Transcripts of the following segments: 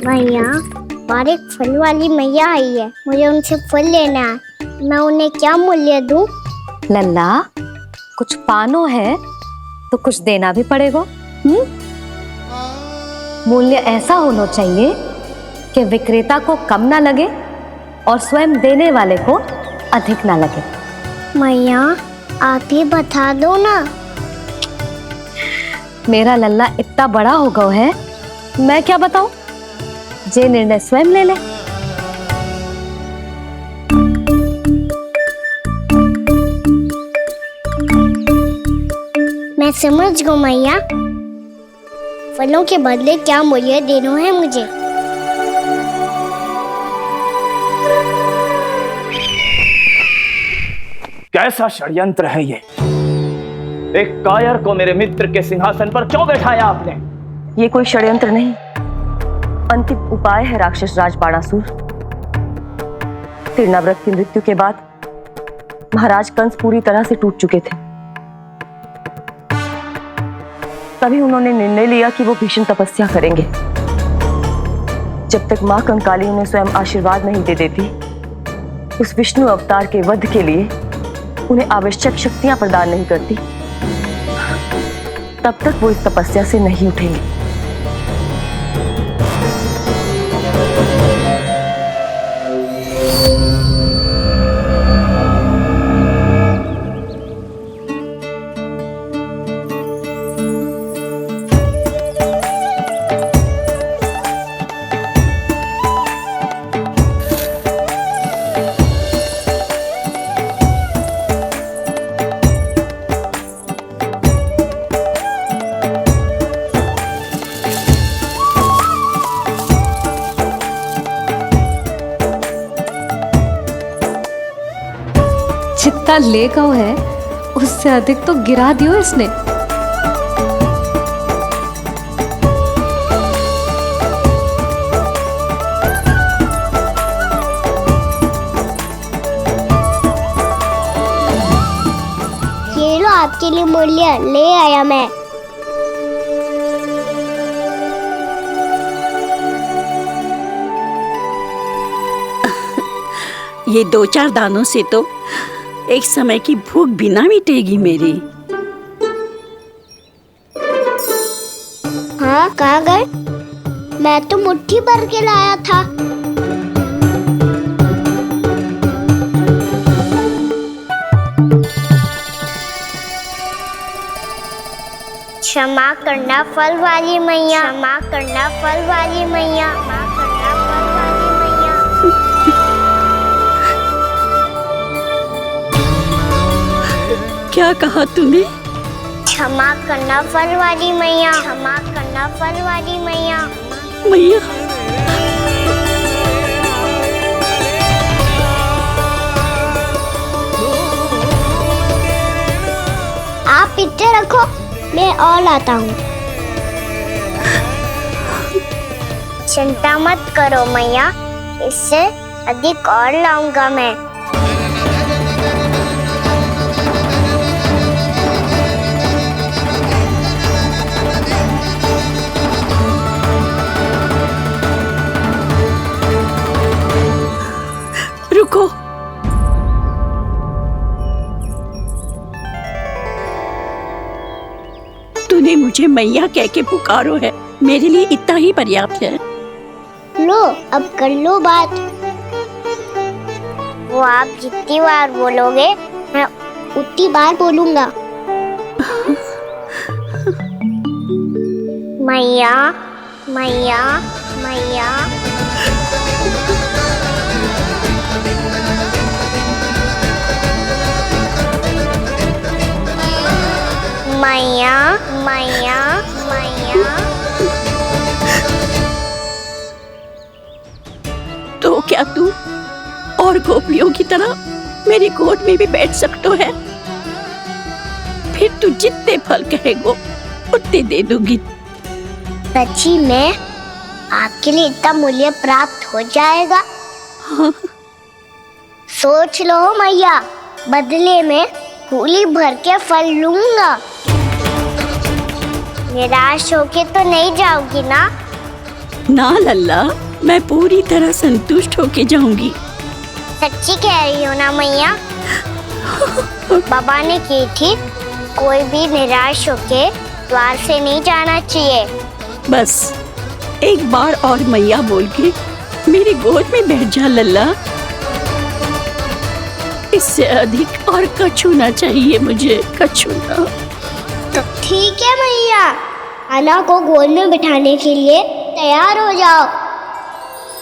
मैया, बाहर एक फल वाली मैया आई है, मुझे उनसे फल लेना है। मैं उन्हें क्या मूल्य दूं? लल्ला, कुछ पानो है तो कुछ देना भी पड़ेगा। मूल्य ऐसा होना चाहिए कि विक्रेता को कम ना लगे और स्वयं देने वाले को अधिक ना लगे। मैया, आप ही बता दो ना। मेरा लल्ला इतना बड़ा हो गया है, मैं क्या बताऊं? जे निर्णय स्वयं ले ले। मैं समझ गई मैया, फलों के बदले क्या मूल्य देना है मुझे। कैसा षड्यंत्र है ये? एक कायर को मेरे मित्र के सिंहासन पर क्यों बैठाया आपने? ये कोई षड्यंत्र नहीं, अंतिम उपाय है राक्षस राज बाणासुर। तीर्णाव्रत की मृत्यु के बाद महाराज कंस पूरी तरह से टूट चुके थे। तभी उन्होंने निर्णय लिया कि वो भीषण तपस्या करेंगे। जब तक मां कंकाली उन्हें स्वयं आशीर्वाद नहीं दे देती, उस विष्णु अवतार के वध के लिए उन्हें आवश्यक शक्तियां प्रदान नहीं करती, तब तक वो इस तपस्या से नहीं उठेंगे। जितना ले गओ है उससे अधिक तो गिरा दियो इसने। ये लो आपके लिए मूल्य, ले आया मैं। ये 2-4 दानों से तो एक समय की भूख भी ना मिटेगी मेरी। हाँ, कहाँ गए? मैं तो मुट्ठी भर के लाया था। क्षमा करना फल वाली मैया, क्षमा करना फल वाली मैया, क्षमा करना फल वाली मैया। क्या कहा तूने? क्षमा करना फल वाली मैया, क्षमा करना फल वाली मैया। मैया, आप इतने रखो, मैं और लाता हूँ। चिंता मत करो मैया, इससे अधिक और लाऊंगा मैं। रुको। तूने मुझे मैया कह के पुकारो है, मेरे लिए इतना ही पर्याप्त है। लो, अब कर लो बात। वो आप जितनी बार बोलोगे, मैं उतनी बार बोलूंगा। मैया, मैया, मैया। मैया, मैया, मैया। तो क्या तू और गोपियों की तरह मेरी गोद में भी बैठ सकते है? फिर तू जितने फल कहेगो उतने दे दूंगी। सच्ची में आपके लिए इतना मूल्य प्राप्त हो जाएगा? हाँ। सोच लो मैया, बदले में झोली भर के फल लूंगा। निराश होके तो नहीं जाओगी ना? ना लल्ला, मैं पूरी तरह संतुष्ट होके जाऊंगी। सच्ची कह रही हो ना मैया? बाबा ने की थी, कोई भी निराश होके द्वार से नहीं जाना चाहिए। बस एक बार और मैया बोल के मेरी गोद में बैठ जा लल्ला। इससे अधिक और कछु ना चाहिए मुझे, कछु ना। ठीक है मैया, अन्ना को गोद में बिठाने के लिए तैयार हो जाओ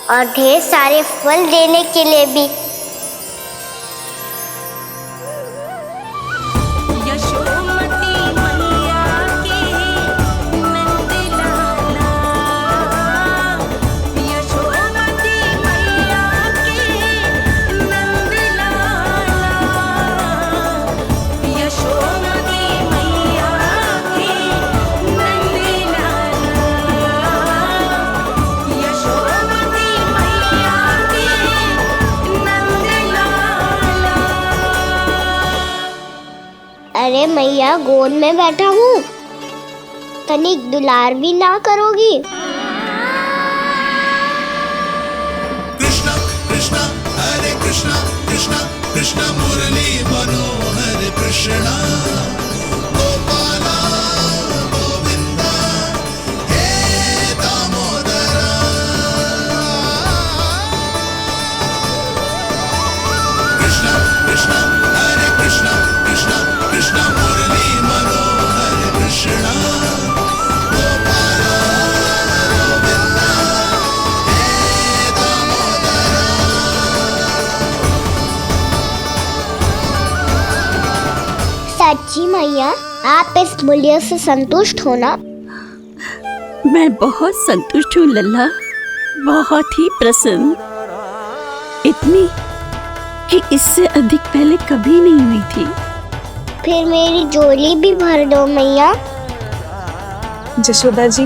और ढेर सारे फल देने के लिए भी। अरे मैया, गोद में बैठा हूँ, तनिक दुलार भी ना करोगी? कृष्णा कृष्णा हरे कृष्णा कृष्णा कृष्णा मुरली मनोहर कृष्णा गोपाला गोविंदा हे दामोदरा। कृष्णा कृष्णा हरे कृष्णा कृष्णा कृष्णा मुरली मनोहर कृष्णा गोपाला गोविंदा हे दामोदरा। सच्ची मैया, आप इस मूल्य से संतुष्ट हो ना? मैं बहुत संतुष्ट हूँ लल्ला, बहुत ही प्रसन्न। इतनी कि इससे अधिक पहले कभी नहीं हुई थी। फिर मेरी झोली भी भर दो मैया। जशोदा जी,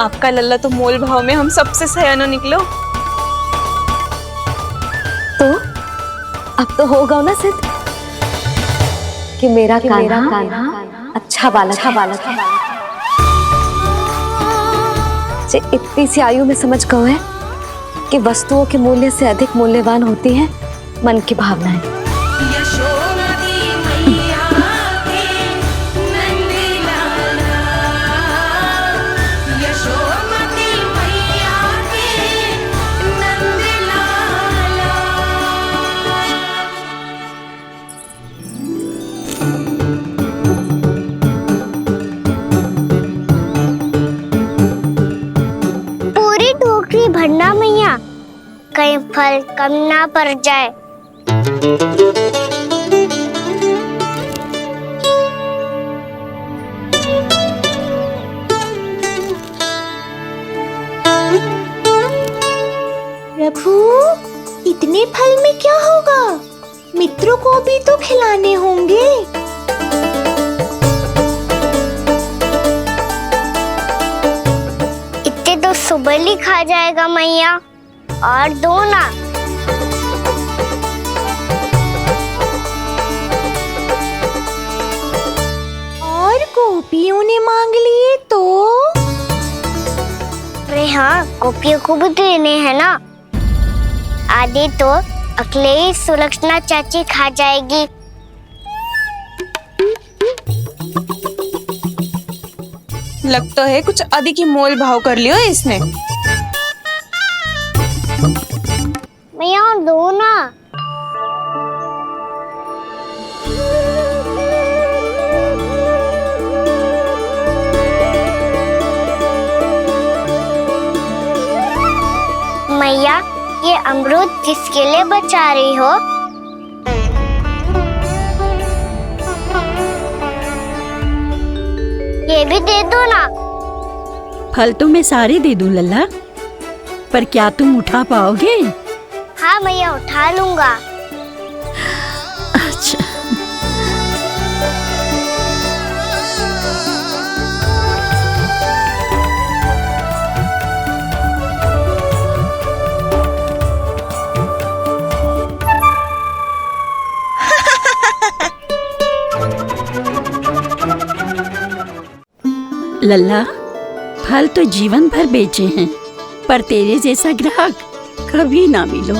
आपका लल्ला तो मोल भाव में हम सबसे सयाना निकलो। तो अब तो होगा ना सिद्ध कि मेरा कान्हा अच्छा बालक है। जे इतनी सी आयु में समझ गए है कि वस्तुओं के मूल्य से अधिक मूल्यवान होती है मन की भावनाएं। पूरी टोकरी भरना मैया, कहीं फल कम ना पड़ जाए। प्रभु, इतने फल में क्या होगा? मित्रों को भी तो खिलाने होंगे। इतने तो सुबह ही खा जाएगा मैया, और दो ना। और गोपियों ने मांग लिए तो? अरे हाँ, गोपियों को भी देने हैं ना। आधे तो अकेले ही सुलक्षणा चाची खा जाएगी। लगता है कुछ अधिक ही मोल भाव कर लियो इसने। मैया और दो ना। मैया, ये अमरूद किसके लिए बचा रही हो? ये भी दे दो ना। फल तो मैं सारे दे दूं लल्ला, पर क्या तुम उठा पाओगे? हाँ मैया, उठा लूंगा। अच्छा। लल्ला, फल तो जीवन भर बेचे हैं, पर तेरे जैसा ग्राहक कभी ना मिलो।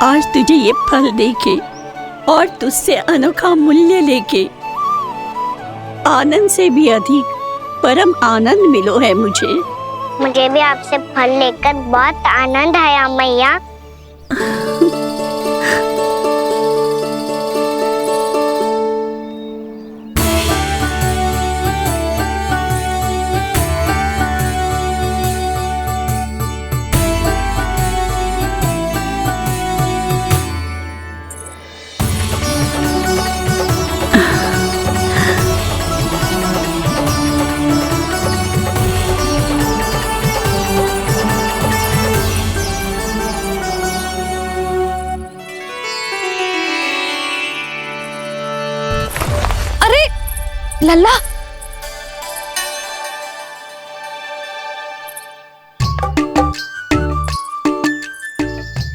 आज तुझे ये फल देके और तुझसे अनोखा मूल्य लेके आनंद से भी अधिक परम आनंद मिलो है मुझे। मुझे भी आपसे फल लेकर बहुत आनंद आया मैया। लल्ला,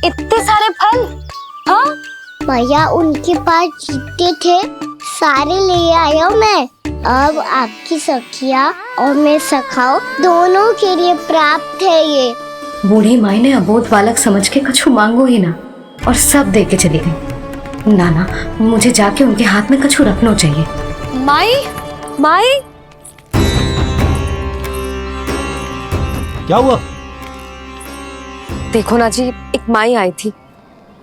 इतने सारे फल? हाँ भैया उनके पास जितने थे सारे ले आया मैं। अब आपकी सखिया और मैं सखाओ दोनों के लिए प्राप्त है ये। बूढ़ी माई ने अबोध बालक समझ के कछु मांगो ही ना और सब दे के चली गई। नाना, मुझे जाके उनके हाथ में कछु रखना चाहिए। माई, माई, क्या हुआ? देखो ना जी, एक माई आई थी,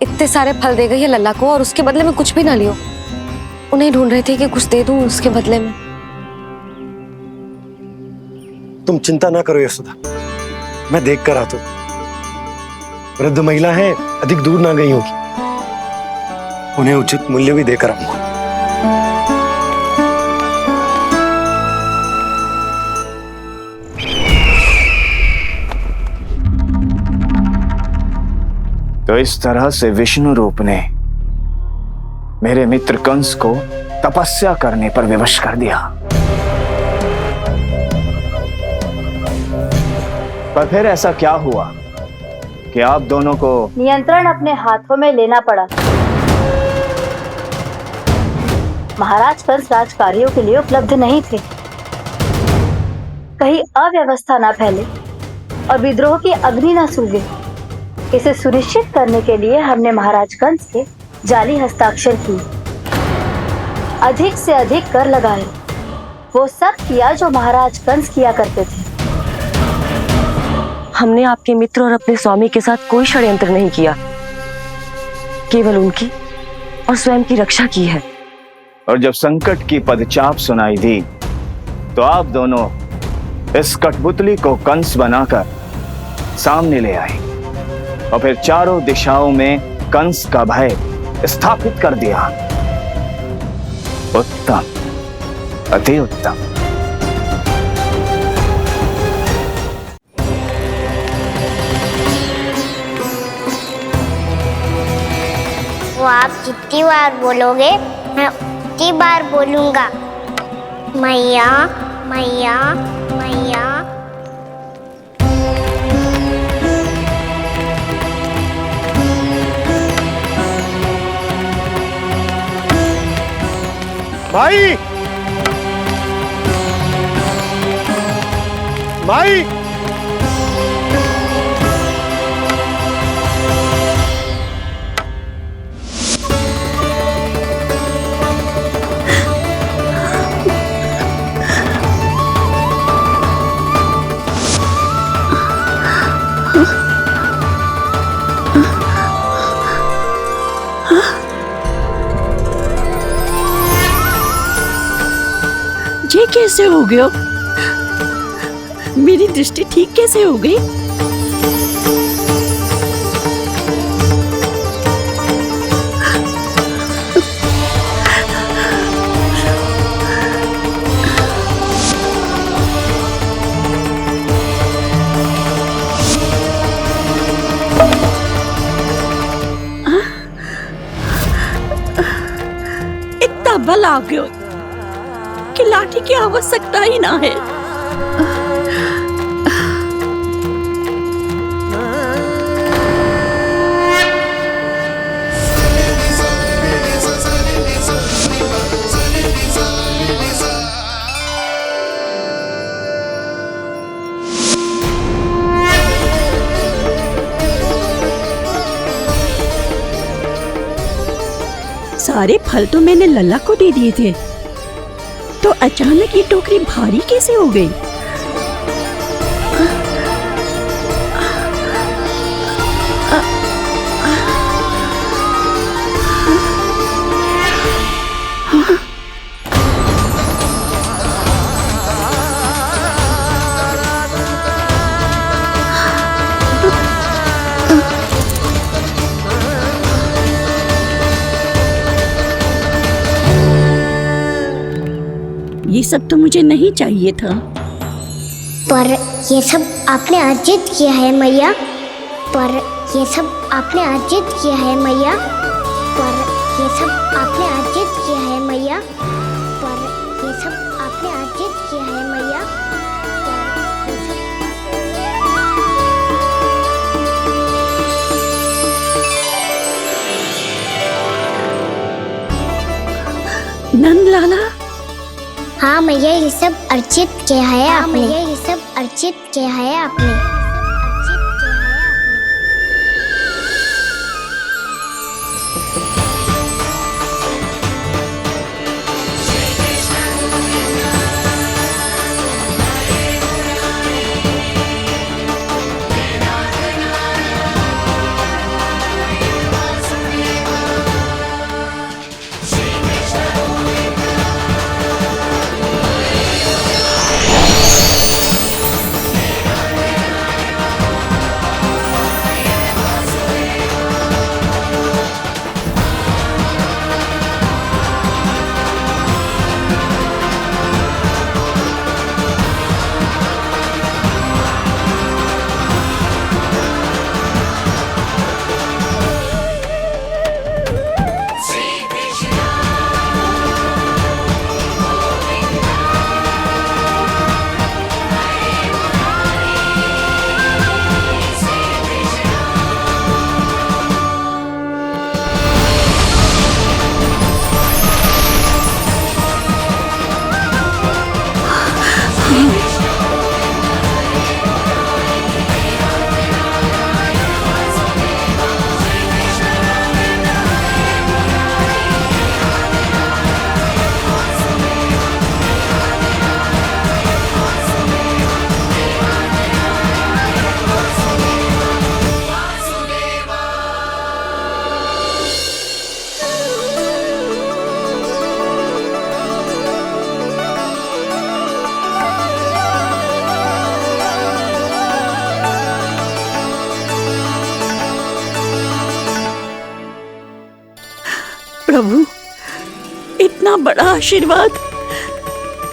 इतने सारे फल दे गई है लल्ला को और उसके बदले में कुछ भी ना लियो। उन्हें ढूंढ रहे थे कि कुछ दे दूं उसके बदले में। तुम चिंता ना करो यशोदा, मैं देख कर आता हूं। वृद्ध महिला है, अधिक दूर ना गई होगी, उन्हें उचित मूल्य भी देकर आऊंगा। तो इस तरह से विष्णु रूप ने मेरे मित्र कंस को तपस्या करने पर विवश कर दिया। पर फिर ऐसा क्या हुआ कि आप दोनों को नियंत्रण अपने हाथों में लेना पड़ा। महाराज कंस राजकार्यों के लिए उपलब्ध नहीं थे। कहीं अव्यवस्था ना फैले और विद्रोह की अग्नि न सूखे, इसे सुनिश्चित करने के लिए हमने महाराज कंस के जाली हस्ताक्षर किए, अधिक से अधिक कर लगाए। वो सब किया जो महाराज कंस किया करते थे। हमने आपके मित्र और अपने स्वामी के साथ कोई षड्यंत्र नहीं किया, केवल उनकी और स्वयं की रक्षा की है। और जब संकट की पदचाप सुनाई दी तो आप दोनों इस कठपुतली को कंस बनाकर सामने ले आए और फिर चारों दिशाओं में कंस का भय स्थापित कर दिया। उत्तम, अति उत्तम। वो आप जितनी बार बोलोगे मैं उतनी बार बोलूंगा। मैया मैया मैया। माई, माई, ये कैसे हो गया? मेरी दृष्टि ठीक कैसे हो गई? इतना बल आ गया कि लाठी की आवश्यकता ही ना है। सारे फल तो मैंने लल्ला को दे दिए थे, तो अचानक ये टोकरी भारी कैसे हो गई? ये सब तो मुझे नहीं चाहिए था। पर ये सब आपने अर्जित किया है मैया। पर ये सब आपने अर्जित किया है मैया। पर ये सब आपने अर्जित किया है मैया। पर ये सब आपने अर्जित किया है मैया। नंद लाला, हाँ मैया, ये सब अर्जित किया है आपने। मैया, ये सब अर्जित किया है आपने। प्रभु, इतना बड़ा आशीर्वाद,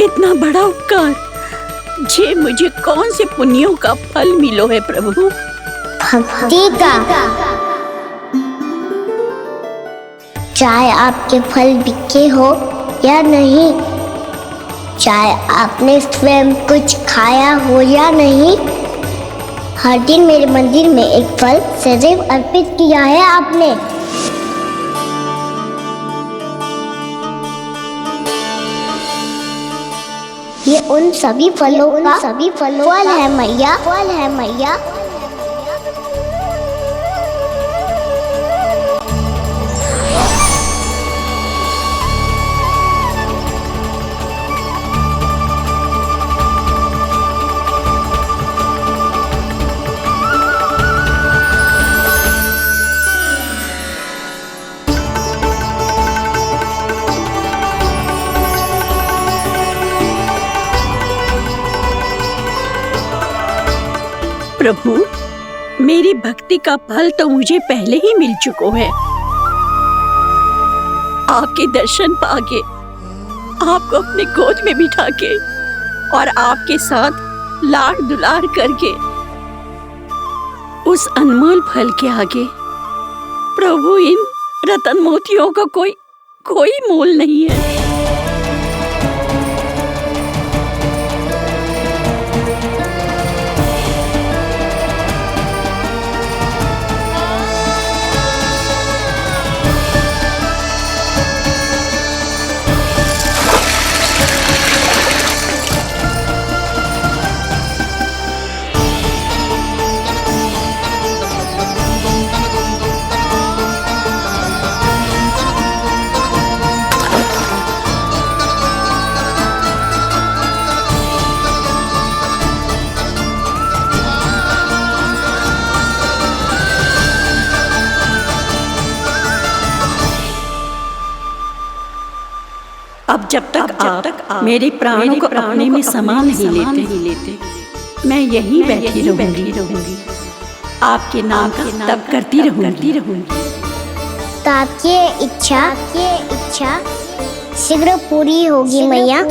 इतना बड़ा उपकार, जे मुझे कौन से पुण्यों का फल मिलो है प्रभु? भक्ति का। चाहे आपके फल बिके हो या नहीं, चाहे आपने स्वयं कुछ खाया हो या नहीं, हर दिन मेरे मंदिर में एक फल सदैव अर्पित किया है आपने। ये उन सभी फलों का फल है मैया। फल है मैया। प्रभु, मेरी भक्ति का फल तो मुझे पहले ही मिल चुका है। आपके दर्शन पाके, आपको अपने गोद में बिठा के और आपके साथ लाड दुलार करके, उस अनमोल फल के आगे प्रभु इन रतन मोतियों का कोई मोल नहीं है। अब जब तक आप मेरे प्राणों को अपने में समा नहीं लेते मैं यहीं बैठी रहूंगी, आपके नाम का तब करती रहूंगी। तो आपकी इच्छा शीघ्र पूरी होगी मैया।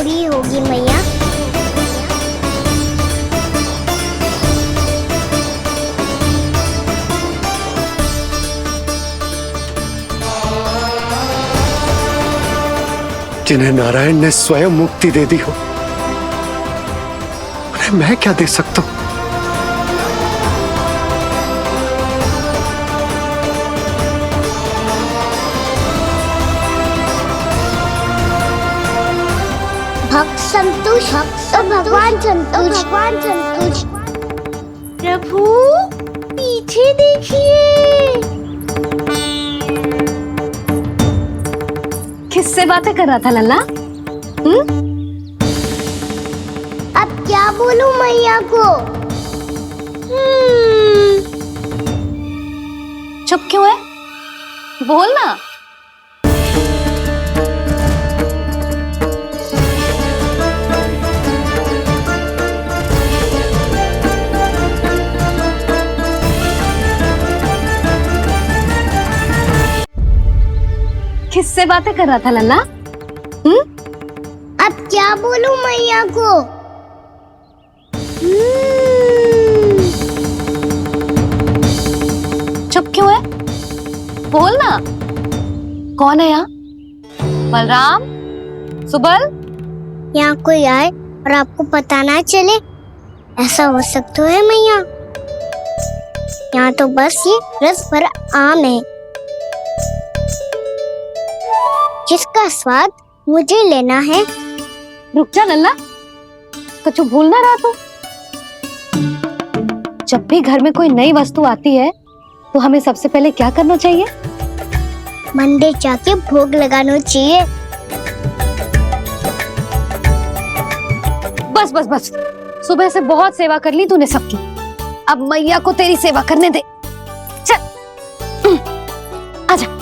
जिन्हें नारायण ने स्वयं मुक्ति दे दी हो, उन्हें मैं क्या दे सकता हूं? भक्त संतोष तो भगवान संतोष। प्रभु पीछे देखिए। किससे बातें कर रहा था लल्ला? अब क्या बोलूं मैया को? चुप क्यों है? बोल ना। किससे बातें कर रहा था लल्ला? अब क्या बोलूं मैया को? चुप क्यों है? बोल ना। कौन है यहाँ? बलराम, सुबल? यहाँ कोई आए और आपको पता ना चले, ऐसा हो सकता है मैया? यहाँ तो बस ये रस भर आम है जिसका स्वाद मुझे लेना है। रुक जा लल्ला, कुछ भूल ना रहा तू। जब भी घर में कोई नई वस्तु आती है तो हमें सबसे पहले क्या करना चाहिए? मंदिर जाके भोग लगाना चाहिए। बस सुबह से बहुत सेवा कर ली तूने सबकी, अब मैया को तेरी सेवा करने दे। चल आजा।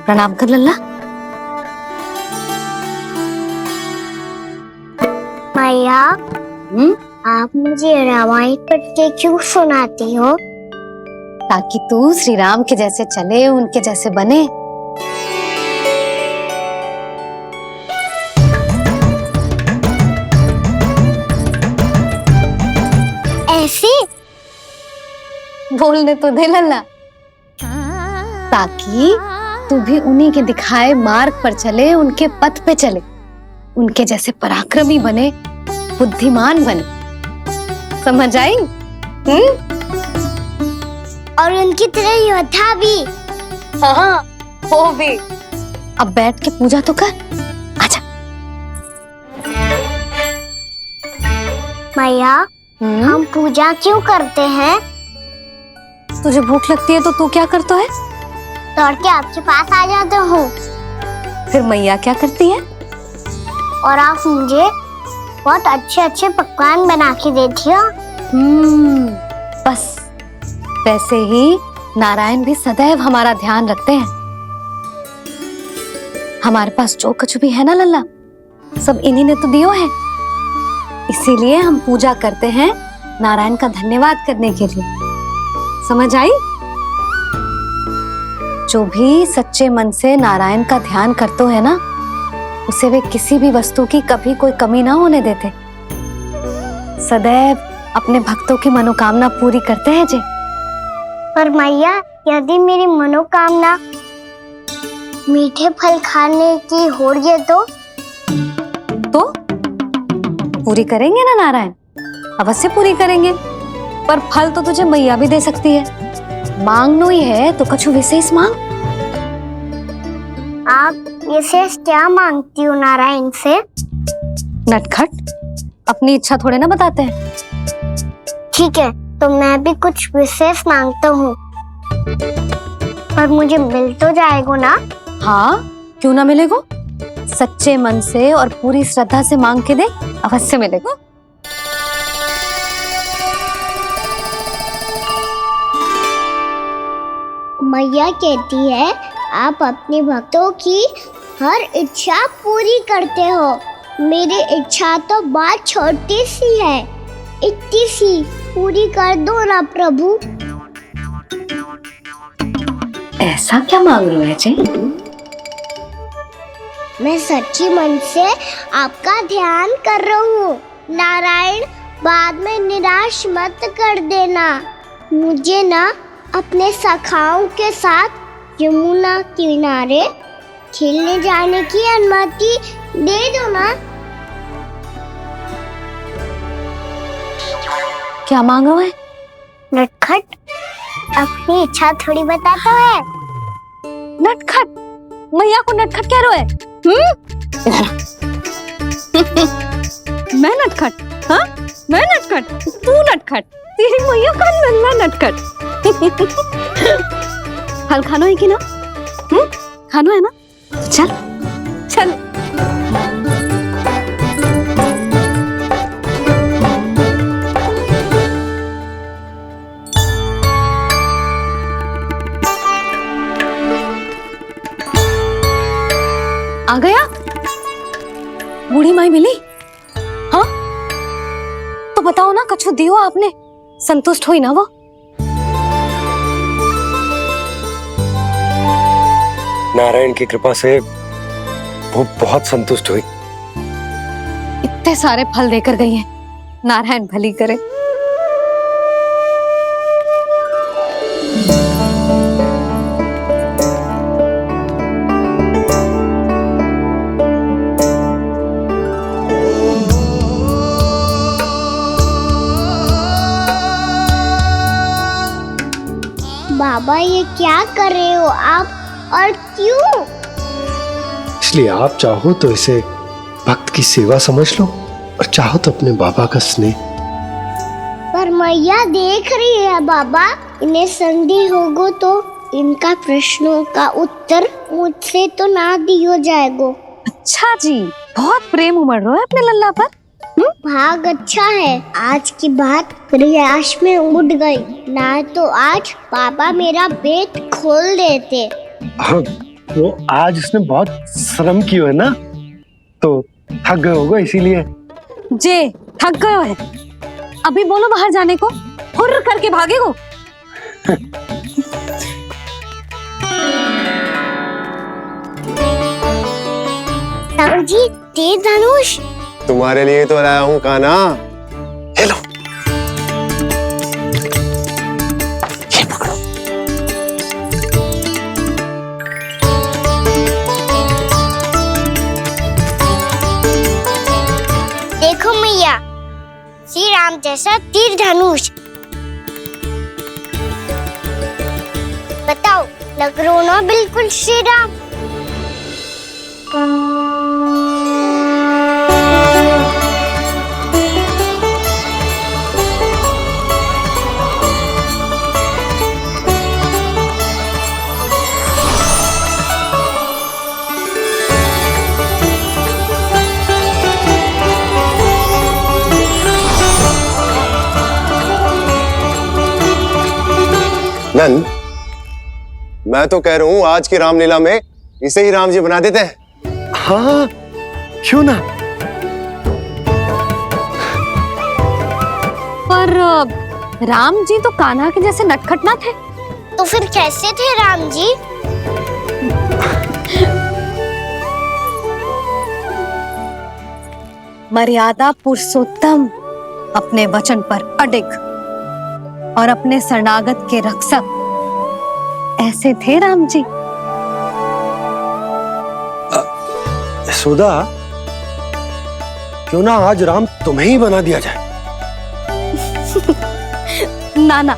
प्रणाम कर लल्ला। मैया, आप मुझे रामायण पढ़ के क्यों सुनाती हो? ताकि तू श्री राम के जैसे चले, उनके जैसे बने। ऐसे बोलने तो दे लल्ला, ताकि तू भी उन्हीं के दिखाए मार्ग पर चले, उनके पथ पे चले, उनके जैसे पराक्रमी बने, बुद्धिमान बने। समझ आई? और उनकी तरह योद्धा भी। हाँ, वो भी। अब बैठ के पूजा तो कर। आजा। मैया, हम पूजा क्यों करते हैं? तुझे भूख लगती है तो तू क्या करता है? दौड़ के आपके पास आ जाता हूँ। फिर मैया क्या करती है? और आप मुझे बहुत अच्छे अच्छे पकवान बना के देती हो। बस वैसे ही नारायण भी सदैव हमारा ध्यान रखते हैं। हमारे पास जो कुछ भी है ना लल्ला, सब इन्हीं ने तो दियो है। इसीलिए हम पूजा करते हैं नारायण का धन्यवाद करने के लिए। समझ आई? जो भी सच्चे मन से नारायण का ध्यान करते है ना, उसे वे किसी भी वस्तु की कभी कोई कमी ना होने देते। सदैव अपने भक्तों की मनोकामना पूरी करते हैं जी। पर मैया, यदि मेरी मनोकामना मीठे फल खाने की हो रही है तो पूरी करेंगे ना नारायण? अवश्य पूरी करेंगे। पर फल तो तुझे मैया भी दे सकती है। मांगनो ही है तो कुछ विशेष मांग। आप विशेष क्या मांगती हो नारायण से? नटखट, अपनी इच्छा थोड़े ना बताते हैं। ठीक है, तो मैं भी कुछ विशेष मांगता हूँ, पर मुझे मिल तो जाएगा ना? हाँ, क्यों ना मिलेगा? सच्चे मन से और पूरी श्रद्धा से मांग के दे, अवश्य मिलेगा। मैया कहती है आप अपने भक्तों की हर इच्छा पूरी करते हो। मेरी इच्छा तो बहुत छोटी सी है, इतनी सी पूरी कर दो ना प्रभु। ऐसा क्या मांग रहे हैं जी? मैं सच्ची मन से आपका ध्यान कर रहा हूँ। नारायण, बाद में निराश मत कर देना। मुझे ना अपने सखाओं के साथ यमुना किनारे खेलने जाने की अनुमति दे दो ना। क्या मांगा है? नटखट, अपनी इच्छा थोड़ी बताता है। नटखट? मैया को नटखट कह रहे है? मैं नटखट? हाँ, मैं नटखट? तू नटखट? तेरी मैया का नल्ला नटखट। हल खानो है कि ना? खानो है ना? चल चल। आ गया? बूढ़ी माई मिली? हाँ, तो बताओ ना, कछु दियो आपने, संतुष्ट हुई ना वो? नारायण की कृपा से वो बहुत संतुष्ट हुई। इतने सारे फल देकर गई हैं, नारायण भली करे। बाबा, ये क्या कर रहे हो आप, और क्यों? इसलिए आप चाहो तो इसे भक्त की सेवा समझ लो, और चाहो तो अपने बाबा का स्नेह। पर मैया देख रही है बाबा, इन्हें संदेह होगो तो इनका प्रश्नों का उत्तर मुझसे तो ना दियो जाएगो। अच्छा जी, बहुत प्रेम उमड़ रहा है अपने लल्ला पर। भाग अच्छा है, आज की बात प्रयास में उड़ गई, ना तो आज पापा मेरा पेट खोल देते। वो आज उसने बहुत श्रम की है ना, तो थक गए होगा इसीलिए। जे थक गयो है, अभी बोलो बाहर जाने को, हुर्र करके भागेगो। राम जी, तेज धनुष तुम्हारे लिए तो लाया हूँ कान्हा। हेलो, ये पकड़ो। देखो मैया, श्री राम जैसा तीर धनुष। बताओ, लग रहा ना बिल्कुल श्री राम? नंद, मैं तो कह रहा हूँ आज की रामलीला में इसे ही राम जी बना देते हैं। हाँ, क्यों ना? पर राम जी तो कान्हा के जैसे नटखट ना थे। तो फिर कैसे थे राम जी? मर्यादा पुरुषोत्तम, अपने वचन पर अडिग और अपने शरणागत के रक्षक, ऐसे थे राम जी। यशोदा, क्यों ना आज राम तुम्हें ही बना दिया जाए? ना ना,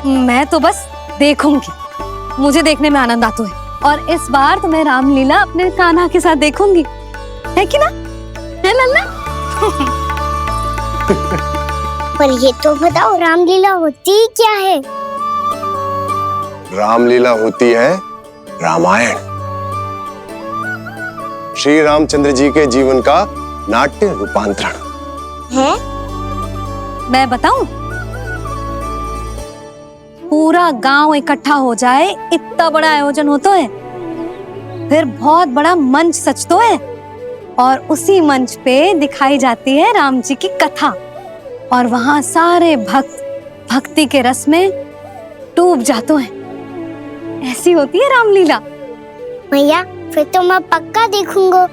मैं तो बस देखूंगी, मुझे देखने में आनंद आता है, और इस बार तो मैं रामलीला अपने कान्हा के साथ देखूंगी, है कि ना? है लल्ला? पर ये तो बताओ, रामलीला होती क्या है? रामलीला होती है रामायण, श्री रामचंद्र जी के जीवन का नाट्य रूपांतरण है। मैं बताऊं? पूरा गांव इकट्ठा हो जाए, इतना बड़ा आयोजन होता है। फिर बहुत बड़ा मंच सजतो है और उसी मंच पे दिखाई जाती है राम जी की कथा और वहां सारे भक्त भक्ति के रस में डूब जाते हैं। ऐसी होती है रामलीला। मैया फिर तो मैं पक्का देखूंगा।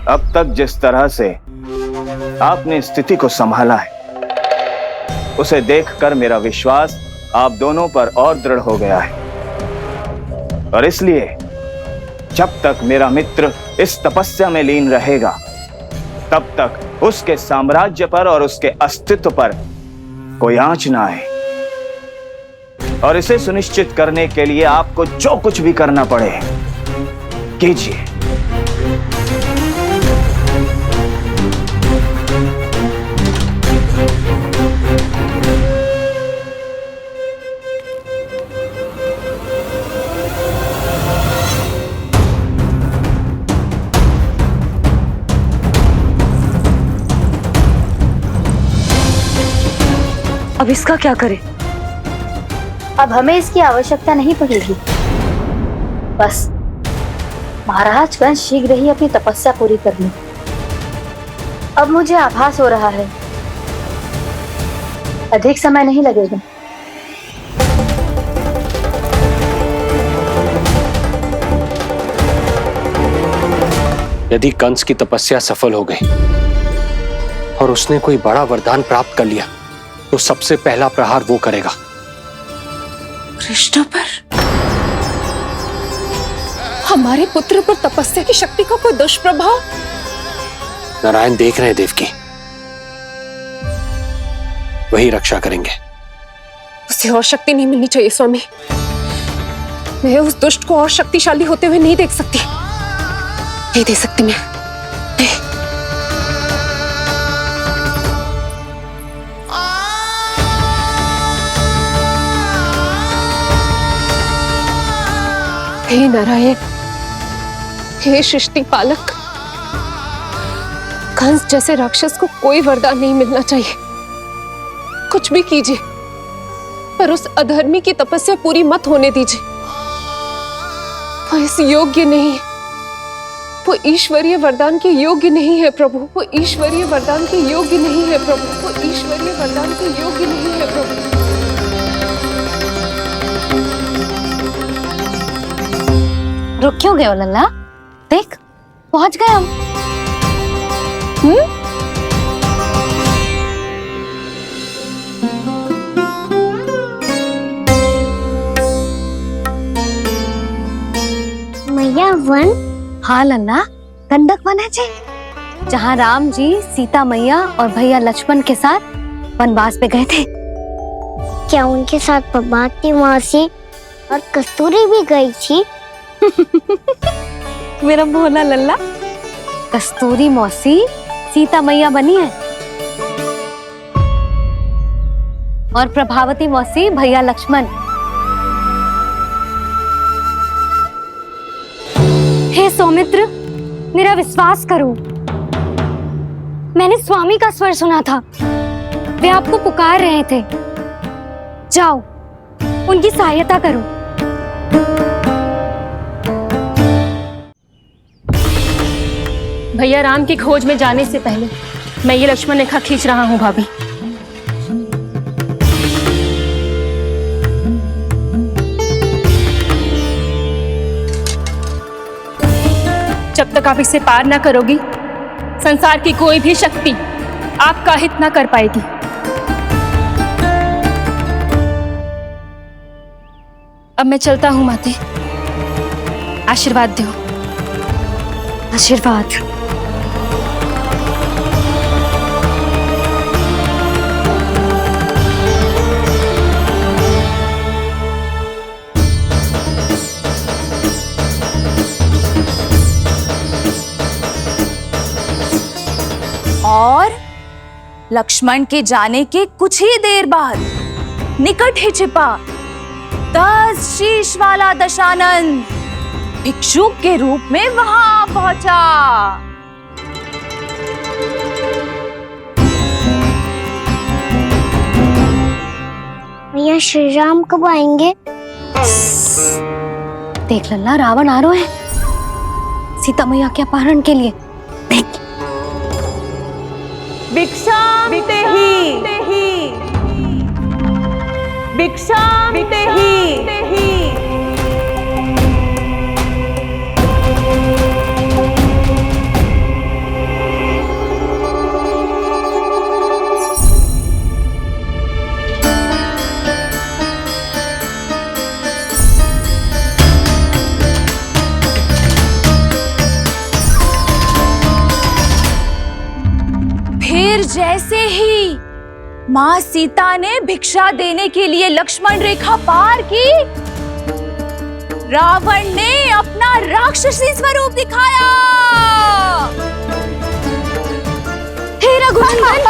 अब तक जिस तरह से आपने स्थिति को संभाला है, उसे देखकर मेरा विश्वास आप दोनों पर और दृढ़ हो गया है। और इसलिए जब तक मेरा मित्र इस तपस्या में लीन रहेगा, तब तक उसके साम्राज्य पर और उसके अस्तित्व पर कोई आंच ना आए। और इसे सुनिश्चित करने के लिए आपको जो कुछ भी करना पड़े कीजिए। अब इसका क्या करें? अब हमें इसकी आवश्यकता नहीं पड़ेगी। बस महाराज कंस शीघ्र ही अपनी तपस्या पूरी कर ले। अब मुझे आभास हो रहा है अधिक समय नहीं लगेगा। यदि कंस की तपस्या सफल हो गई और उसने कोई बड़ा वरदान प्राप्त कर लिया, तो सबसे पहला प्रहार वो करेगा। कृष्ण पर, हमारे पुत्र पर तपस्या की शक्ति का कोई दुष्प्रभाव? नारायण देख रहे हैं देवकी, वही रक्षा करेंगे। उसे और शक्ति नहीं मिलनी चाहिए स्वामी। मैं उस दुष्ट को और शक्तिशाली होते हुए नहीं देख सकती, नहीं दे सकती मैं। हे नारायण, हे सृष्टि पालक, कंस जैसे राक्षस को कोई वरदान नहीं मिलना चाहिए। कुछ भी कीजिए, पर उस अधर्मी की तपस्या पूरी मत होने दीजिए। वो इस योग्य नहीं है, वो ईश्वरीय वरदान के योग्य नहीं है प्रभु। वो ईश्वरीय वरदान के योग्य नहीं है प्रभु। वो ईश्वरीय वरदान के योग्य नहीं है प्रभु। रुक क्यों गए हो लल्ला? देख पहुंच गए हम। मैया वन? हाँ लल्ला, गंडक वन है जी, जहाँ राम जी सीता मैया और भैया लक्ष्मण के साथ वनवास पे गए थे। क्या उनके साथ प्रभाती मौसी और कस्तूरी भी गई थी? मेरा भोला लल्ला, कस्तूरी मौसी सीता मैया बनी है और प्रभावती मौसी भैया लक्ष्मण। हे सौमित्र, मेरा विश्वास करो, मैंने स्वामी का स्वर सुना था। वे आपको पुकार रहे थे। जाओ, उनकी सहायता करो। भैया राम की खोज में जाने से पहले मैं ये लक्ष्मण रेखा खींच रहा हूँ भाभी। जब तक आप इसे पार ना करोगी, संसार की कोई भी शक्ति आपका हित ना कर पाएगी। अब मैं चलता हूँ माते, आशीर्वाद दो। आशीर्वाद। और लक्ष्मण के जाने के कुछ ही देर बाद निकट ही छिपा 10 शीश वाला दशानन भिक्षुक के रूप में वहां पहुंचा। मैया श्री राम कब आएंगे? देख लल्ला, रावण आ रहा है सीता मैया के अपहरण के लिए। देख। भिक्षाम देहि, भिक्षाम देहि। फिर जैसे ही माँ सीता ने भिक्षा देने के लिए लक्ष्मण रेखा पार की, रावण ने अपना राक्षसी स्वरूप दिखाया। हे रघुनंदन,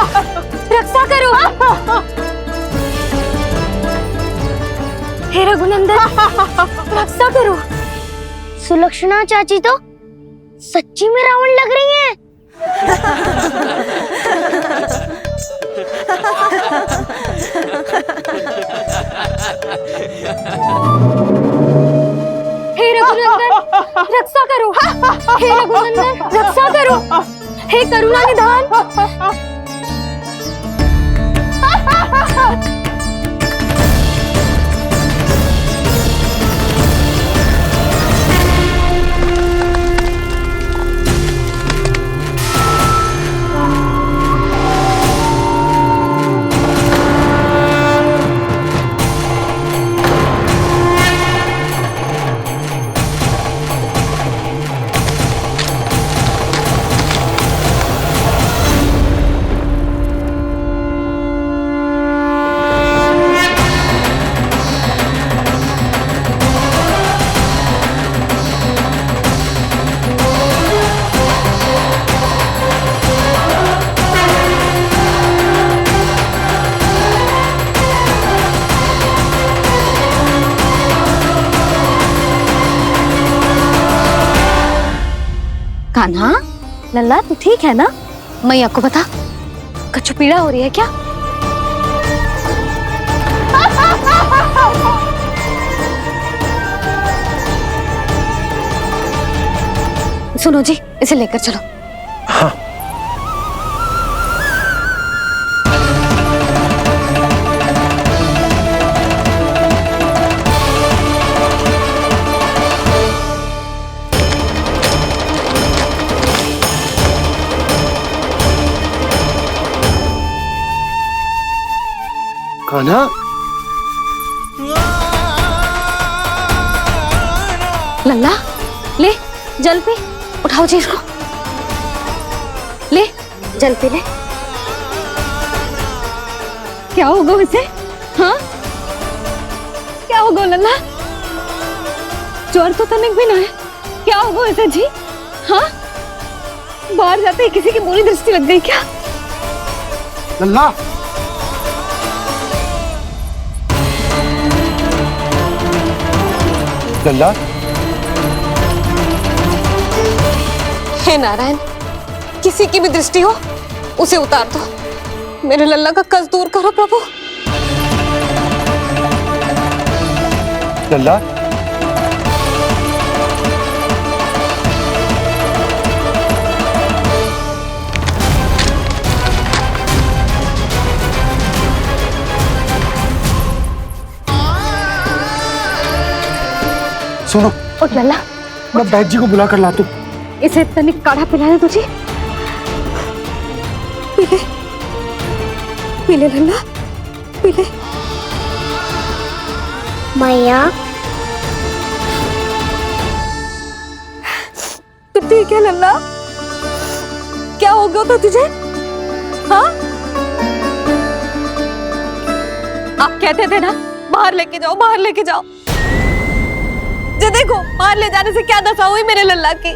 रक्षा करो। हे रघुनंदन, रक्षा करो। सुलक्षणा चाची तो सच्ची में रावण लग रही हैं। हे रघुनंदन, रक्षा करो। हे रघुनंदन, रक्षा करो। हे करुणा निधान। कान्हा, लल्ला तू ठीक है ना? मैया को बता, कछु पीड़ा हो रही है क्या? सुनो जी, इसे लेकर चलो। हाँ। कान्हा, लल्ला ले जल पी। उठाओ जी इसको, ले जल पी ले। क्या होगा इसे? हाँ, क्या होगा लल्ला? ज्वर तो तनिक भी ना है। क्या होगा इसे जी? हाँ, बाहर जाते ही किसी की बुरी दृष्टि लग गई क्या? लल्ला, लल्ला। हे नारायण, किसी की भी दृष्टि हो उसे उतार दो। मेरे लल्ला का कष्ट दूर करो प्रभु। लल्ला, सुनो, उठ लल्ला, मैं बैद जी को बुला कर लाता हूँ। इसे तनिक काढ़ा पिलाना तुझे। पी ले, पी ले लल्ला, पी ले। मैया, तो ठीक है लल्ला, क्या हो गया था तुझे? हाँ, आप कहते थे ना बाहर लेके जाओ, बाहर लेके जाओ। जे देखो, बाहर ले जाने से क्या दशा हुई मेरे लल्ला की।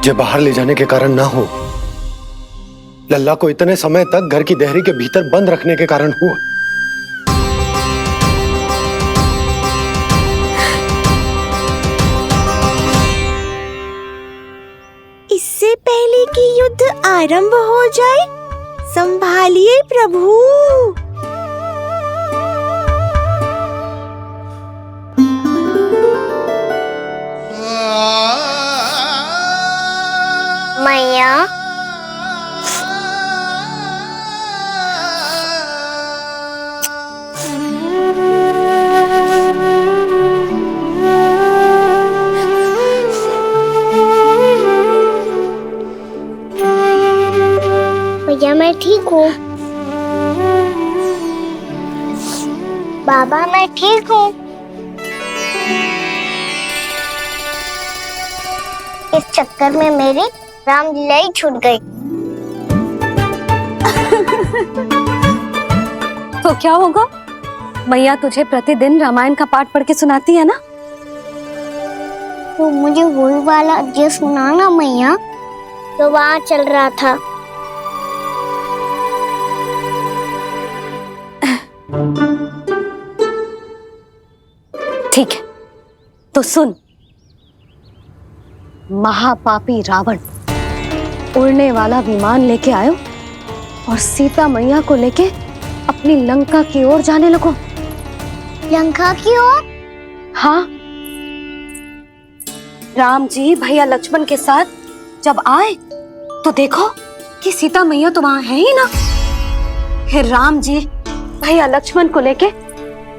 जो बाहर ले जाने के कारण ना हो, लल्ला को इतने समय तक घर की देहरी के भीतर बंद रखने के कारण हुआ। कि युद्ध आरंभ हो जाए। संभालिए प्रभु। मैया, भैया मैं ठीक हूँ। बाबा मैं ठीक हूँ। इस चक्कर में मेरी रामलीला ही छूट गई। तो क्या होगा? मैया तुझे प्रतिदिन रामायण का पाठ पढ़ के सुनाती है ना? तो मुझे वही वाला अध्याय सुनाना मैया, तो वहाँ चल रहा था। ठीक है, तो सुन। महापापी रावण उड़ने वाला विमान लेके आयो और सीता मैया को लेके अपनी लंका की ओर जाने लगो। लंका की ओर? हाँ, राम जी भैया लक्ष्मण के साथ जब आए तो देखो कि सीता मैया तो वहां है ही ना। फिर राम जी भैया लक्ष्मण को लेके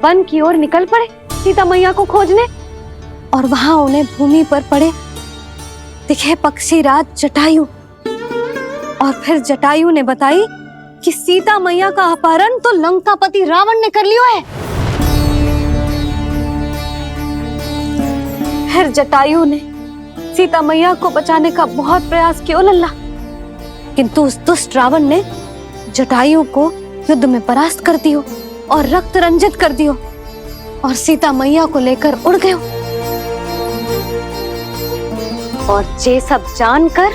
वन की ओर निकल पड़े सीता मैया को खोजने, और वहां उन्हें भूमि पर पड़े दिखे पक्षी राज जटायु। और फिर जटायु ने बताई कि सीता मैया का अपहरण तो लंकापति रावण ने कर लियो है। फिर जटायु ने सीता मैया को बचाने का बहुत प्रयास किया लल्ला, किंतु उस दुष्ट रावण ने जटायु को युद्ध में परास्त कर दियो और रक्त रंजित कर दियो और सीता मैया को लेकर उड़ गयो। और ये सब जानकर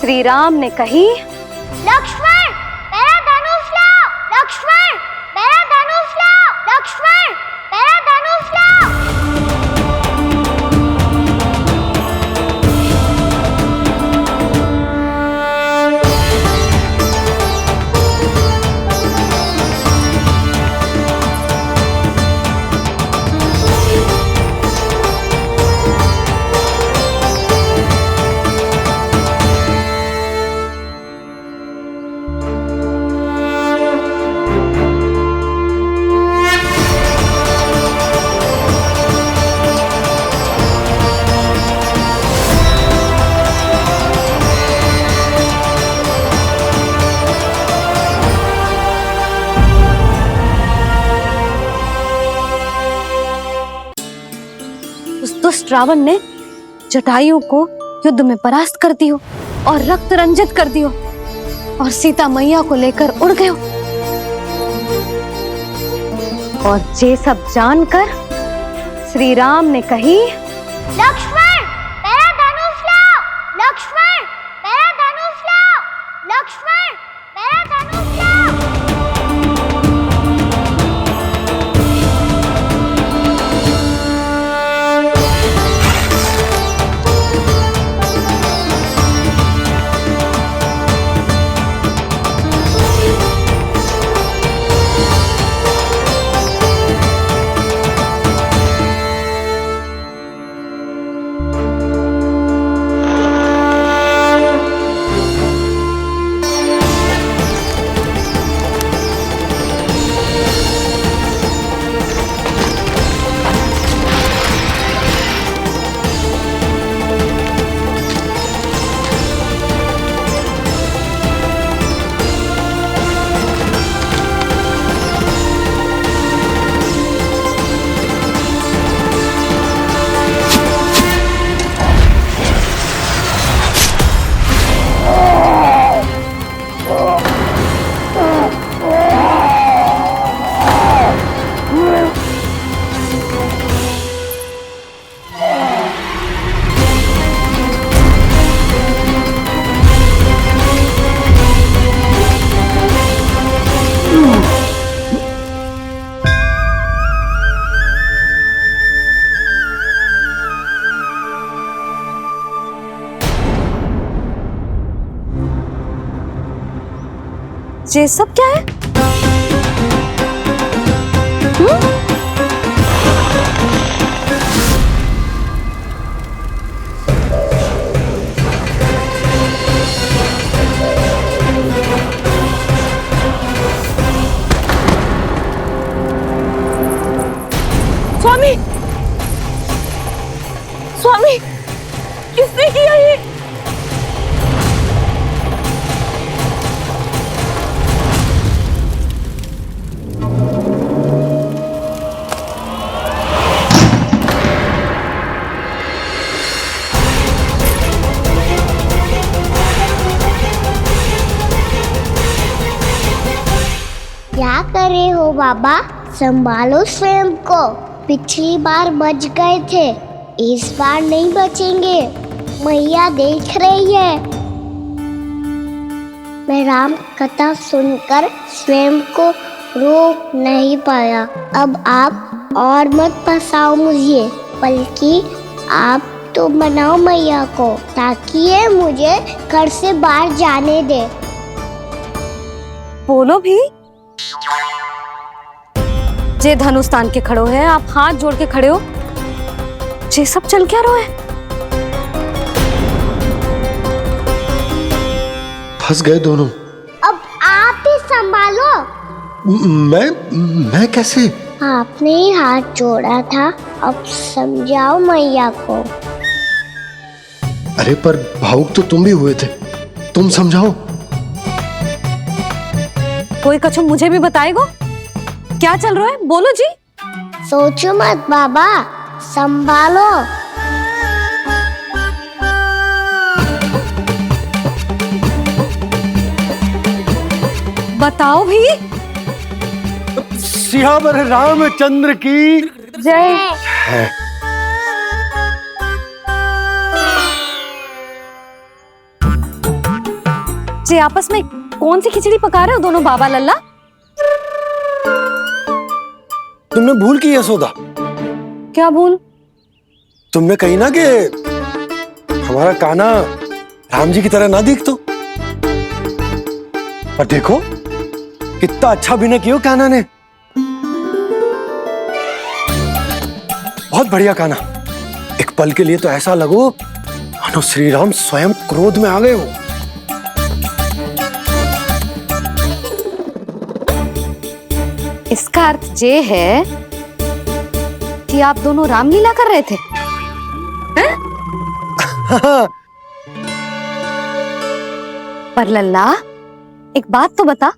श्री राम ने कही, लक्ष्मण मेरा धनुष लाओ, लक्ष्मण मेरा धनुष लाओ, लक्ष्मण मेरा धनुष लाओ। दुष्ट रावण ने जटायु को युद्ध में परास्त कर दियो और रक्त रंजित कर दियो और सीता मैया को लेकर उड़ गयो। और ये सब जानकर श्री राम ने कही, लक्ष्मण मेरा धनुष लाओ, लक्ष्मण मेरा धनुष लाओ, लक्ष्मण मेरा धनुष लाओ। ये सब क्या है? स्वामी, स्वामी, किसने किया ये? क्या कर रहे हो बाबा? संभालो स्वयं को। पिछली बार बच गए थे, इस बार नहीं बचेंगे। मैया देख रही है। मैं राम कथा सुनकर स्वयं को रोक नहीं पाया। अब आप और मत फंसाओ मुझे, बल्कि आप तो मनाओ मैया को, ताकि ये मुझे घर से बाहर जाने दे। बोलो भी। जे धनुष तान के खड़ो है, आप हाथ जोड़ के खड़े हो। ये सब चल क्या रहा है? फंस गए दोनों। अब आप ही संभालो। मैं कैसे? आपने ही हाथ जोड़ा था, अब समझाओ मैया को। अरे पर भावुक तो तुम भी हुए थे, तुम समझाओ। कोई कछु मुझे भी बताएगो? क्या चल रहा है? बोलो जी। सोचो मत बाबा, संभालो। बताओ भी। सियावर रामचंद्र की जय। है। जी आपस में कौन सी खिचड़ी पका रहे हो दोनों बाबा लल्ला? तुमने भूल की यशोदा? क्या भूल? तुमने कही ना कि हमारा कान्हा राम जी की तरह ना दिख तो। और देखो कितना अच्छा अभिनय किया कान्हा ने। बहुत बढ़िया कान्हा। एक पल के लिए तो ऐसा लगो मानो श्री राम स्वयं क्रोध में आ गए हो। इसका अर्थ ये है कि आप दोनों रामलीला कर रहे थे? हैं? पर लल्ला एक बात तो बता,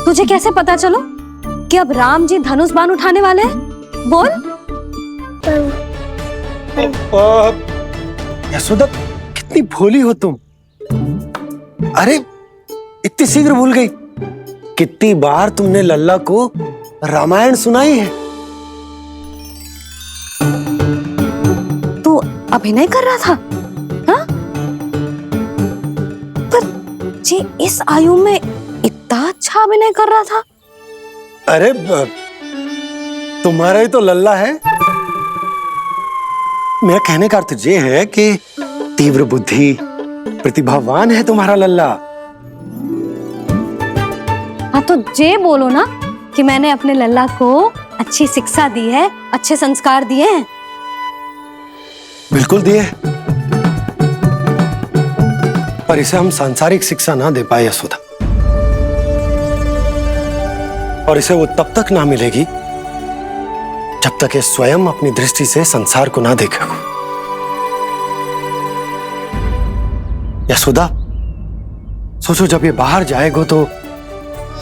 तुझे कैसे पता चलो कि अब राम जी धनुष बाण उठाने वाले हैं? बोल। यशोदा कितनी भोली हो तुम। अरे इतनी शीघ्र भूल गई। कितनी बार तुमने लल्ला को रामायण सुनाई है। तू अभिनय कर रहा था? हाँ? पर जी इस आयु में इतना अच्छा अभिनय कर रहा था। अरे तुम्हारा ही तो लल्ला है। मेरा कहने का अर्थ ये है कि तीव्र बुद्धि, प्रतिभावान है तुम्हारा लल्ला। हाँ तो जे बोलो ना कि मैंने अपने लल्ला को अच्छी शिक्षा दी है, अच्छे संस्कार दिए हैं। बिल्कुल दिए, पर इसे हम सांसारिक शिक्षा ना दे पाए यशोदा। और इसे वो तब तक ना मिलेगी जब तक ये स्वयं अपनी दृष्टि से संसार को ना देखेगा। यशोदा सोचो, जब ये बाहर जाएगा तो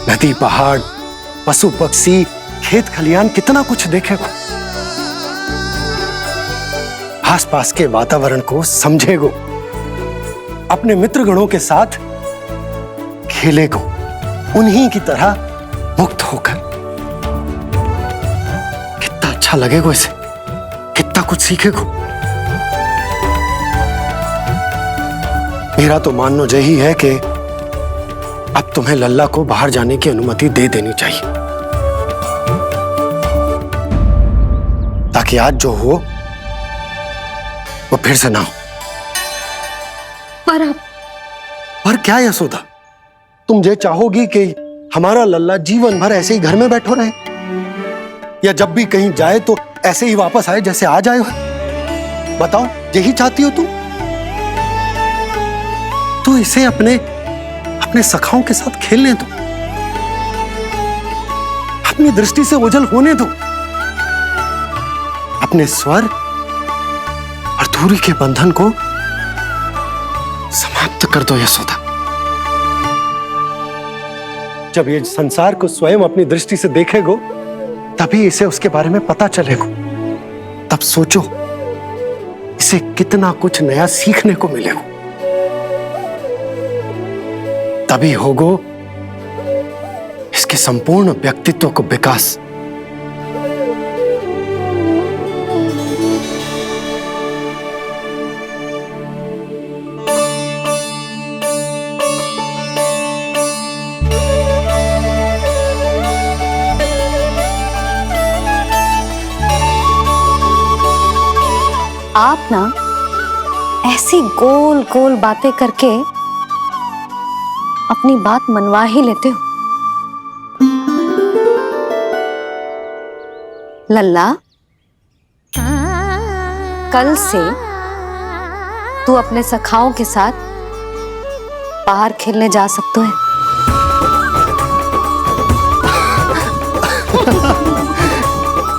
नदी, पहाड़, पशु पक्षी, खेत खलियान कितना कुछ देखेगा। आसपास के वातावरण को समझेगो, अपने मित्रगणों के साथ खेलेगो, उन्हीं की तरह मुक्त होकर। कितना अच्छा लगेगा इसे, कितना कुछ सीखेगो। मेरा तो मानना यही है कि अब तुम्हें लल्ला को बाहर जाने की अनुमति दे देनी चाहिए, ताकि आज जो हो वो फिर से ना हो। पर क्या यशोदा, तुम ये चाहोगी कि हमारा लल्ला जीवन भर ऐसे ही घर में बैठो रहे, या जब भी कहीं जाए तो ऐसे ही वापस आए जैसे आज आए हो? बताओ, यही चाहती हो तुम? तो इसे अपने अपने सखाओं के साथ खेलने दो, अपनी दृष्टि से ओझल होने दो, अपने स्वर और दूरी के बंधन को समाप्त कर दो यशोदा। जब ये संसार को स्वयं अपनी दृष्टि से देखेगो, तभी इसे उसके बारे में पता चलेगा। तब सोचो इसे कितना कुछ नया सीखने को मिलेगा। तभी होगो इसके संपूर्ण व्यक्तित्व को विकास। आप ना ऐसी गोल गोल बातें करके अपनी बात मनवा ही लेते हो। लल्ला, कल से तू अपने सखाओं के साथ बाहर खेलने जा सकते हैं।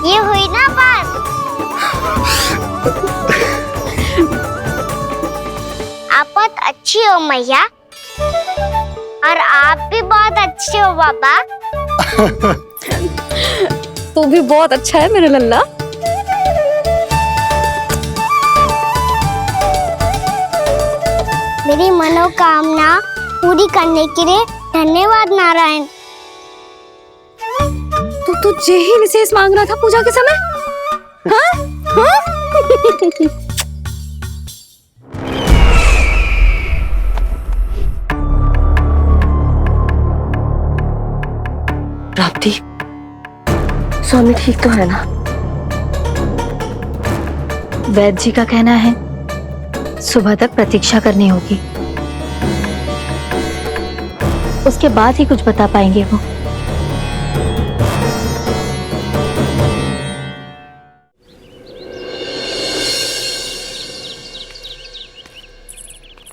ये हुई ना बात। आप बहुत अच्छी हो मैया, और आप भी बहुत अच्छे हो बाबा। तू भी बहुत अच्छा है मेरा लल्ला। मेरी मनोकामना पूरी करने के लिए धन्यवाद नारायण। तू तुझे ही विशेष मांग रहा था पूजा के समय? हाँ? हाँ? प्राप्ति, स्वामी ठीक तो है ना? वैद्य जी का कहना है सुबह तक प्रतीक्षा करनी होगी, उसके बाद ही कुछ बता पाएंगे वो।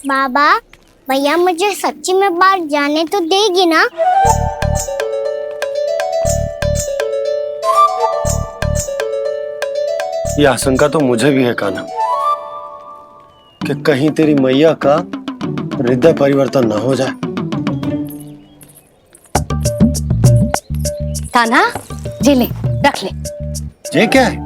बाबा, भैया मुझे सच्ची में बाहर जाने तो देगी ना? ये आशंका तो मुझे भी है कान्हा, कि कहीं तेरी मैया का हृदय परिवर्तन ना हो जाए। कान्हा, जी ले, रख ले। ये क्या है?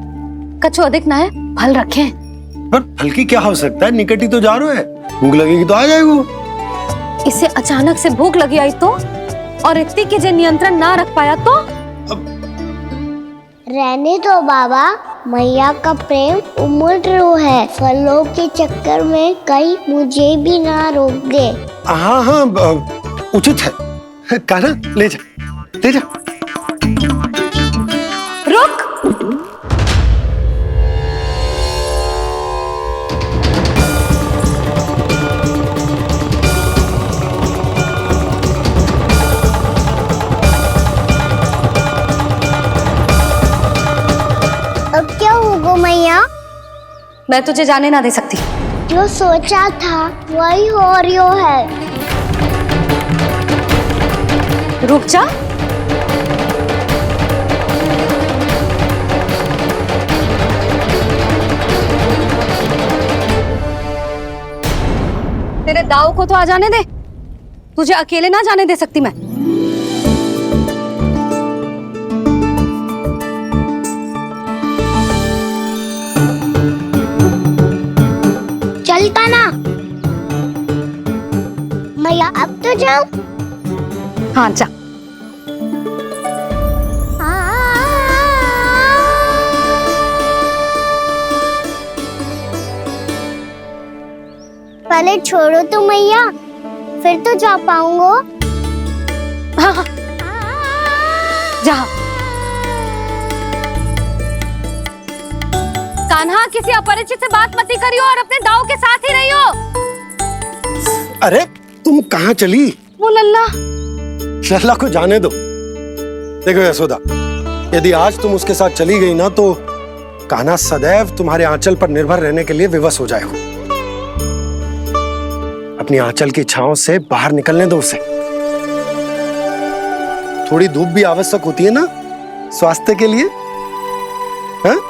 कछु अधिक ना है, फल रखे हैं। पर फल की क्या हो सकता है, निकट ही तो जा रहे हैं, भूख लगेगी तो आ जाएगा। इसे अचानक से भूख लगी आई तो, और इतनी की जे नियंत्रण ना रख पाया तो? रहने दो बाबा, मैया का प्रेम उमड़ है, फलों के चक्कर में कहीं मुझे भी ना रोक दे। हाँ हाँ, उचित है। कान्हा, ले जा, ले जा। रुक। अब क्या होगा मैया? मैं तुझे जाने ना दे सकती। जो सोचा था वही हो रही है। रुक जा। तेरे दाव को तो आ जाने दे, तुझे अकेले ना जाने दे सकती मैं। चलता ना मैया, अब तो जाओ। हाँ जा। पहले छोड़ो तो मैया, फिर तो जा पाऊंगा। हाँ हाँ, जा। कान्हा, किसी अपरिचित से बात मत करियो और अपने दाव के साथ ही रहियो। अरे तुम कहाँ चली? वो लल्ला, लल्ला को जाने दो। देखो यशोदा, यदि आज तुम उसके साथ चली गई ना तो कान्हा सदैव तुम्हारे आंचल पर निर्भर रहने के लिए विवश हो जाएगा। अपनी आंचल की छांव से बाहर निकलने दो उसे। थोड़ी धूप भी आवश्यक होती है ना स्वास्थ्य के लिए, हाँ?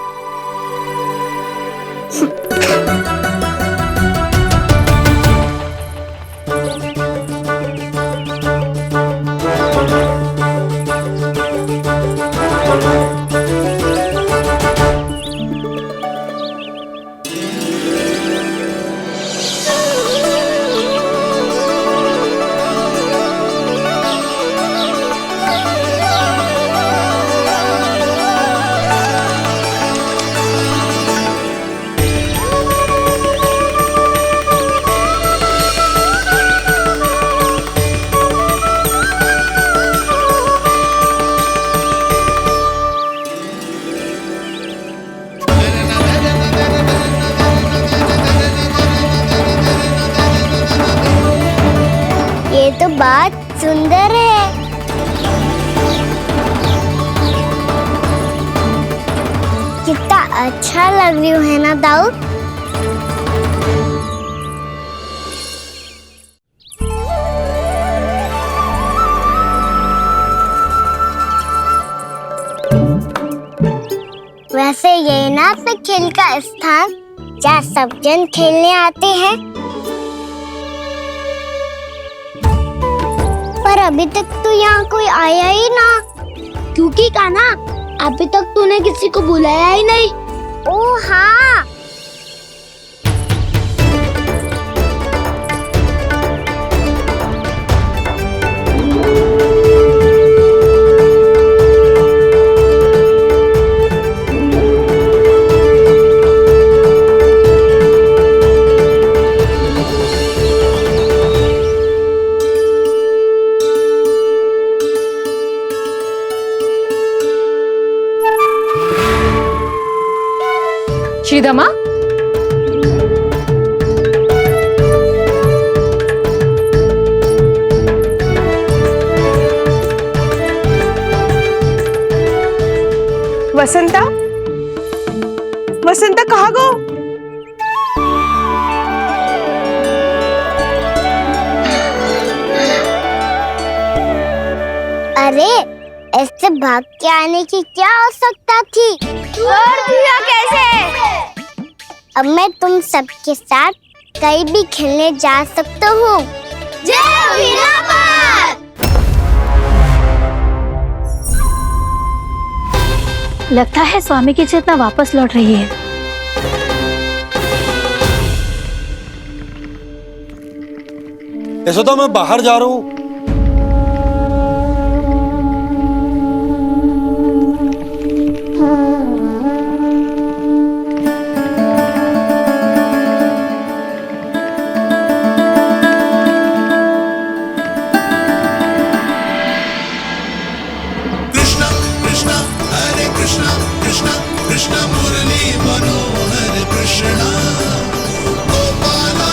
ये तो बात सुंदर है। कितना अच्छा लग रही है ना दाऊ। वैसे ये ना तो खेल का स्थान जहाँ सब जन खेलने आते हैं, पर अभी तक तो यहाँ कोई आया ही ना। क्योंकि कान्हा अभी तक तूने किसी को बुलाया ही नहीं। ओ हाँ, श्रीदामा, वसंता, वसंता कहाँ गो? अरे ऐसे भाग के आने की क्या आवश्यकता थी? कैसे? अब मैं तुम सबके साथ कहीं भी खेलने जा सकता हूँ। जय वीरापाल! लगता है स्वामी की चेतना वापस लौट रही है। यशोदा, मैं बाहर जा रहा हूँ। कृष्ण कृष्ण हरे कृष्ण कृष्ण कृष्ण मुरली मनोहर कृष्ण गोपाला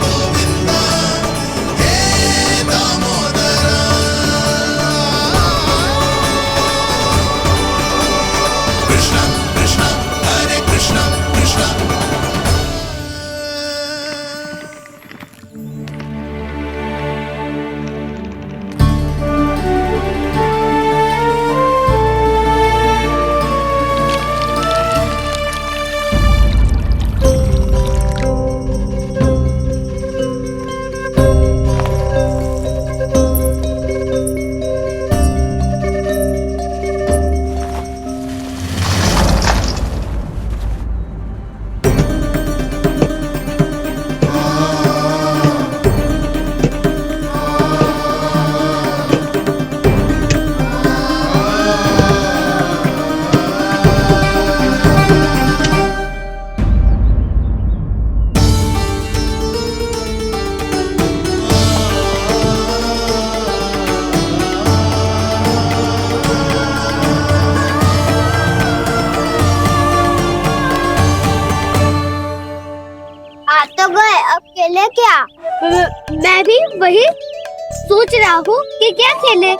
गोविंदा हे दामोदरा। कृष्ण कृष्ण हरे कृष्ण कृष्ण आ तो गए, अब खेले क्या? मैं भी वही सोच रहा हूँ कि क्या खेले।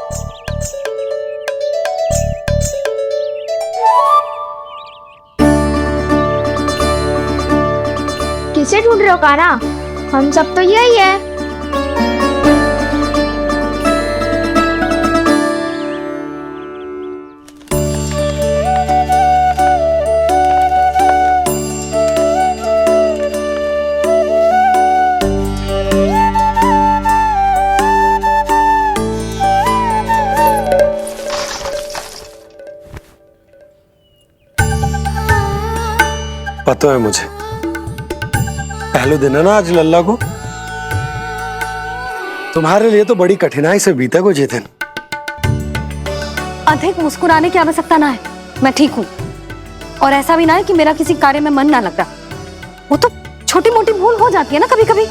किसे ढूंढ रहे हो काना? हम सब तो यही है। पता है मुझे, पहले दिन है ना आज लल्ला को। तुम्हारे लिए तो बड़ी कठिनाई से बीता को ये दिन। अधिक मुस्कुराने की आवश्यकता ना है, मैं ठीक हूँ। और ऐसा भी ना है कि मेरा किसी कार्य में मन ना लग रहा। वो तो छोटी मोटी भूल हो जाती है ना कभी कभी।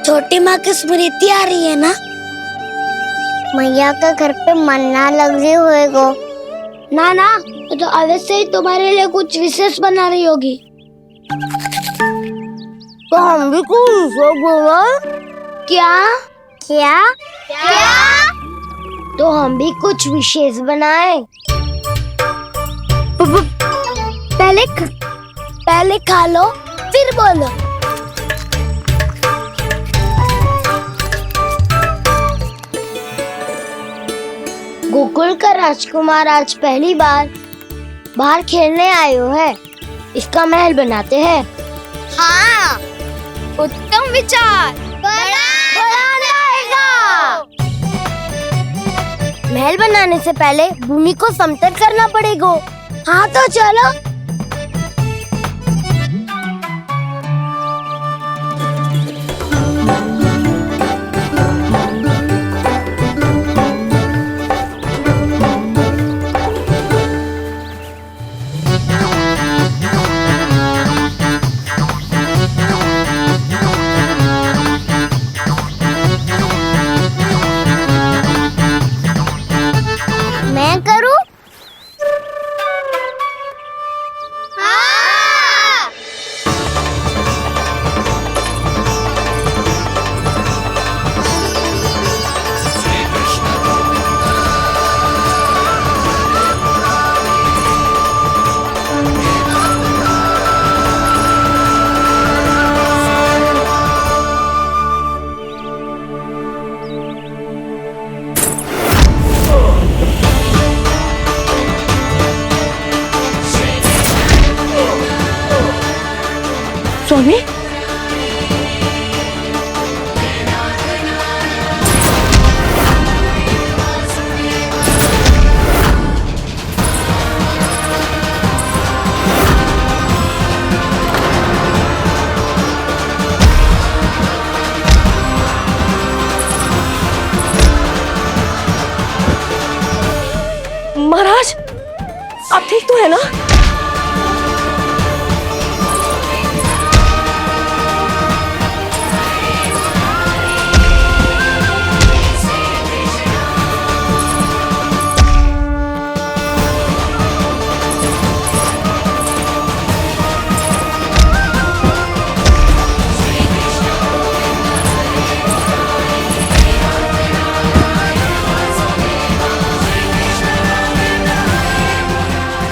छोटी माँ की स्मृति आ रही है ना? मैया का घर पे मन ना लग रही होएगो। ना ना, तो अवश्य ही तुम्हारे लिए कुछ विशेष बना रही होगी। तो हम भी कुछ विशेष बोलो। क्या क्या क्या? तो हम भी कुछ विशेष बनाए। पहले खा लो फिर बोलो। गोकुल का राजकुमार आज पहली बार बाहर खेलने आए हो है। इसका महल बनाते हैं। हाँ, उत्तम विचार। बड़ा रहेगा। महल बनाने से पहले भूमि को समतल करना पड़ेगा। हाँ तो चलो। मैं करूं? हाँ। स्वामी, महाराज आप ठीक तो है ना?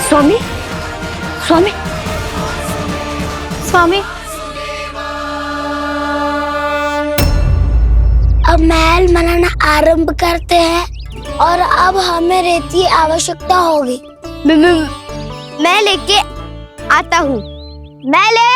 स्वामी, स्वामी, स्वामी। अब महल बनाना आरंभ करते हैं और अब हमें रेत की आवश्यकता होगी। मैं लेके आता हूँ। मैं ले